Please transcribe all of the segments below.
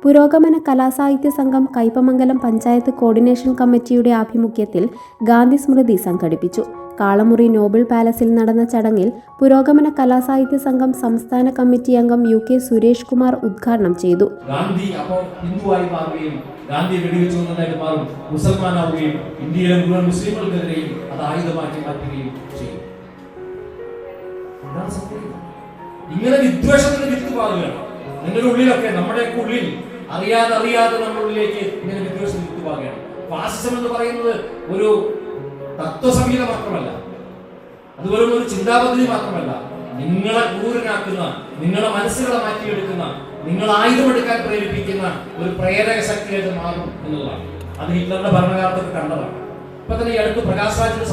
പുരോഗമന കലാസാഹിത്യ സംഘം കയ്പമംഗലം പഞ്ചായത്ത് കോർഡിനേഷൻ കമ്മിറ്റിയുടെ ആഭിമുഖ്യത്തിൽ ഗാന്ധി സ്മൃതി സംഘടിപ്പിച്ചു. കാളമുറി നോബിൾ പാലസിൽ നടന്ന ചടങ്ങിൽ പുരോഗമന കലാസാഹിത്യ സംഘം സംസ്ഥാന കമ്മിറ്റി അംഗം UK സുരേഷ് കുമാർ ഉദ്ഘാടനം ചെയ്തു. ഗാന്ധി അപ്പോൾ ഹിന്ദുവായി മാറുകയും ഗാന്ധി വെടിവെച്ചുകൊണ്ടതായിട്ട് മാറും, മുസൽമാനാവുകയും ഇന്ത്യയിലെ മുഴുവൻ മുസ്ലിങ്ങൾക്കെതിരെയും അത് ആയുധമാക്കി മാറ്റുകയും ചെയ്യും. ഇങ്ങനെ വിദ്വേഷത്തിന് വിത്ത് പാകുകയാണ് നിങ്ങളുടെ ഉള്ളിലൊക്കെ, നമ്മുടെയൊക്കെ ഉള്ളിൽ അറിയാതെ നമ്മുടെ ഉള്ളിലേക്ക് ഇങ്ങനെ വിദ്വേഷം വിത്ത് പാകുകയാണ്. ഫാസിസം എന്ന് പറയുന്നത് ഒരു തത്വസംഹിത മാത്രമല്ല, അതുപോലെ ഒരു ചിന്താപദ്ധതി മാത്രമല്ല, നിങ്ങളെ ക്രൂരനാക്കുന്ന, നിങ്ങളെ മനസ്സുകളെ മാറ്റിയെടുക്കുന്ന, നിങ്ങൾ ആയുധമെടുക്കാൻ പ്രേരിപ്പിക്കുന്ന ഒരു പ്രേരക ശക്തിയായിട്ട് മാറും എന്നുള്ളതാണ്. അത് ഹിറ്റ്ലറുടെ ഭരണകാലത്തൊക്കെ കണ്ടതാണ്. ഇപ്പൊ തന്നെ ഈ അടുത്ത് പ്രകാശ് രാജിന്റെ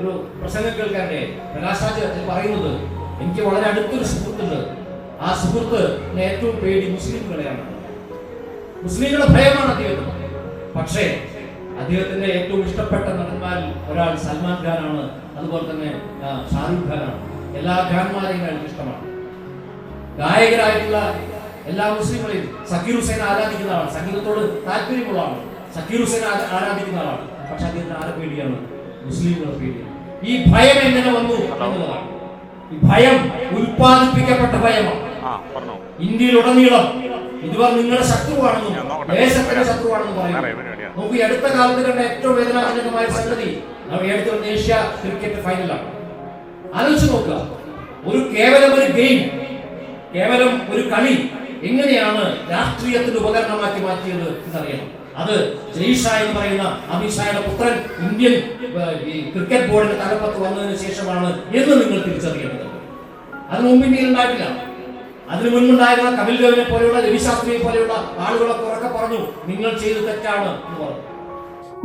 ഒരു പ്രസംഗം കേൾക്കാൻ്റെ പ്രകാശ് രാജ് പറയുന്നത്, എനിക്ക് വളരെ അടുത്തൊരു സുഹൃത്തുണ്ട്, ആ സുഹൃത്ത് ഏറ്റവും പേടി മുസ്ലിങ്ങളെയാണ്, മുസ്ലിങ്ങളുടെ ഭയമാണ് അദ്ദേഹത്തിന്. പക്ഷേ അദ്ദേഹത്തിന്റെ ഏറ്റവും ഇഷ്ടപ്പെട്ട നടന്മാരിൽ ഒരാൾ സൽമാൻ ഖാനാണ്, അതുപോലെ തന്നെ ഷാരൂഖ് ഖാനാണ്. എല്ലാ ഖാൻമാരെയും അയാൾക്ക് ഇഷ്ടമാണ്. ഗായകരായിട്ടുള്ള എല്ലാ മുസ്ലിങ്ങളെയും സക്കീർ ഹുസൈൻ ആരാധിക്കുന്ന ആളാണ്, സംഗീതത്തോട് താല്പര്യമുള്ള ആളാണ്, സക്കീർ ഹുസൈൻ ആരാധിക്കുന്ന ആളാണ്. പക്ഷെ അദ്ദേഹത്തിന് ആരെ പേടിയാണ്? മുസ്ലിങ്ങളെ പേടിയാണ്. ഈ ഭയം എങ്ങനെ വന്നു എന്നുള്ളതാണ്. ഈ ഭയം ഉൽപ്പാദിപ്പിക്കപ്പെട്ട ഭയമാണ്. ഇന്ത്യയിലുടനീളം ഇതുവരെ നിങ്ങളുടെ ശത്രുവാണെന്നും ദേശത്തിന്റെ ശത്രുവാണെന്നും പറയുന്നു. നമുക്ക് ഈ അടുത്ത കാലത്ത് കണ്ട ഏറ്റവും വേദനാജനകമായ സംഗതി അടുത്ത ഏഷ്യ ക്രിക്കറ്റ് ഫൈനലാണ്. ആലോചിച്ച് നോക്കുക, കേവലം ഒരു ഗെയിം, കേവലം ഒരു കളി എങ്ങനെയാണ് രാഷ്ട്രീയത്തിന്റെ ഉപകരണമാക്കി മാറ്റിയത് എന്നറിയണം. അത് ജയ്ഷാ എന്ന് പറയുന്ന അമിത്ഷായുടെ പുത്രൻ ഇന്ത്യൻ ക്രിക്കറ്റ് ബോർഡിന്റെ തലപ്പത്ത് വന്നതിന് ശേഷമാണ് എന്ന് നിങ്ങൾ തിരിച്ചറിയേണ്ടത്. അതിന് മുമ്പ് ഇന്ത്യയിൽ ഉണ്ടായിട്ടില്ല. അതിനു മുൻപുണ്ടായിരുന്ന കപിൽ ദേവിനെ പോലെയുള്ള രവി ശാസ്ത്രിയെ പോലെയുള്ള ആളുകളൊക്കെ ഉറക്കെ പറഞ്ഞു നിങ്ങൾ ചെയ്ത് തെറ്റാണ് എന്ന് പറഞ്ഞു.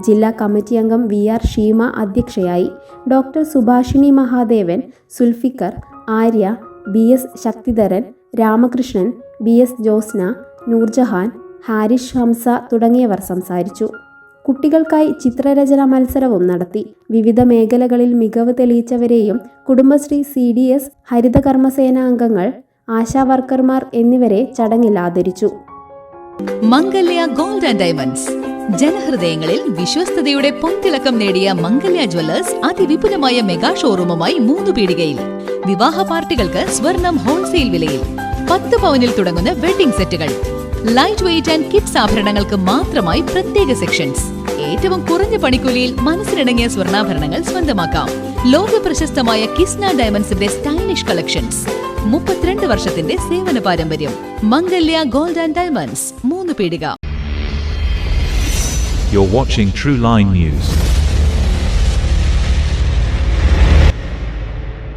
ജില്ലാ കമ്മിറ്റി അംഗം VR ഷീമ അധ്യക്ഷയായി. Doctor Subhashini Mahadevan, Zulfikar, Arya, BS Sakthidharan, Ramakrishnan, BS Josna, Noorjahan, Harish Hamza തുടങ്ങിയവർ സംസാരിച്ചു. കുട്ടികൾക്കായി ചിത്രരചന മത്സരവും നടത്തി. വിവിധ മേഖലകളിൽ മികവ് തെളിയിച്ചവരെയും കുടുംബശ്രീ, CDS, ഹരിതകർമ്മസേന അംഗങ്ങൾ, ആശാ വർക്കർമാർ എന്നിവരെ ചടങ്ങിൽ ആദരിച്ചു. മംഗല്യ ഗോൾഡ് ആൻഡ് ഡയമണ്ട്സ്, ജനഹൃദയങ്ങളിൽ വിശ്വസ്തയുടെ പൊൻതിളക്കം നേടിയ മംഗല്യ ജ്വല്ലേഴ്സ് അതിവിപുലമായ മെഗാ ഷോറൂമുമായി 3 പീടികയിൽ. വിവാഹ പാർട്ടികൾക്ക് സ്വർണം ഹോൾസെയിൽ വിലയിൽ. 10 പവനിൽ തുടങ്ങുന്ന വെഡിംഗ് സെറ്റുകൾ, ലൈറ്റ് വെയ്റ്റ് ആൻഡ് കിഡ്സ് ആഭരണങ്ങൾക്ക് മാത്രമായി പ്രത്യേക സെക്ഷൻസ്. ഏറ്റവും കുറഞ്ഞ പണിക്കൂലിയിൽ മനസ്സിനിണങ്ങിയ സ്വർണ്ണാഭരണങ്ങൾ സ്വന്തമാക്കാം. ലോക പ്രശസ്തമായ കിസ്ന ഡയമണ്ട്സിന്റെ സ്റ്റൈലിഷ് കളക്ഷൻസ്. 32 വർഷത്തിന്റെ സേവന പാരമ്പര്യം. മംഗല്യ ഗോൾഡ് ആൻഡ് ഡയമണ്ട്സ്, 3 പീടിക. You're watching True Line News.